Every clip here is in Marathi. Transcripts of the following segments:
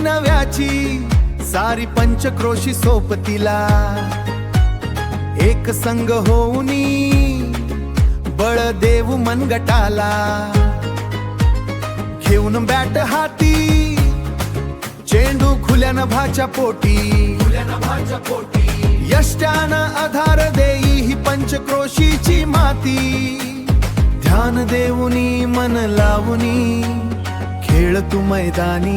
नव्याची सारी पंचक्रोशी सोबतीला एक संघ होऊनी बळ देऊ मनगटाला घेऊन बॅट हाती चेंडू खुल्या नभाच्या पोटी यष्ट्यानं आधार देई ही पंचक्रोशीची माती ध्यान देऊनी मन लावूनी खेळ तू मैदानी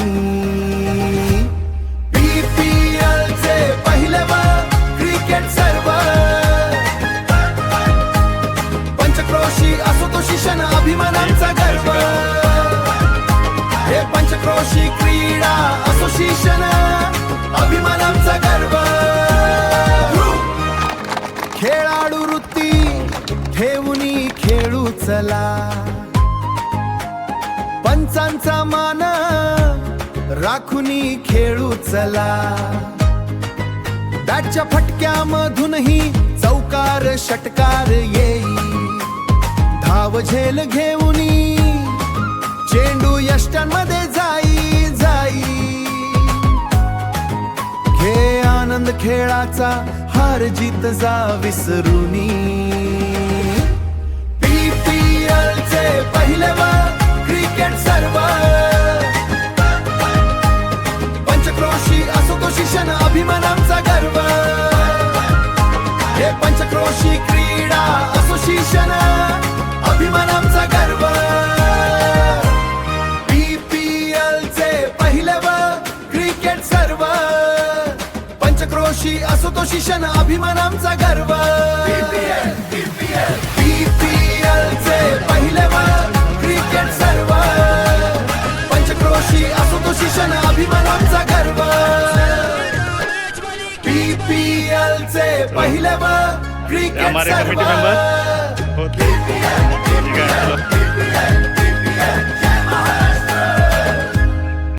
PPL चे पहिले क्रिकेट सर्व पंचक्रोशी असो तो शिक्षण अभिमानांचा गर्व हे पंचक्रोशी क्रीडा असोसिएशन अभिमानांचा गर्व खेळाडू वृत्ती ठेवूनी खेळू चला पंचांचा मान राखुनी खेळू चला बॅटच्या फटक्यामधूनही चौकार षटकार येई धाव झेल घेऊनी चेंडू यष्ट्यांमध्ये जाई जाई घे आनंद खेळाचा हार जीत जा विसरूनी PPL चे पहिले क्रिकेट सर्व पंचक्रोशी असो तो शिक्षण अभिमानांचा गर्व हे पंचक्रोशी क्रीडा असोसिएशन अभिमानांचा गर्व PPL चे पहिले क्रिकेट सर्व पंचक्रोशी असो तो शिक्षण अभिमानांचा गर्व PPL चे पहिले क्रिकेट सर्व पंचक्रोशी असो तो शिक्षण अभिमानांचा गर्व PPL चे पहिले क्रिकेट सर्व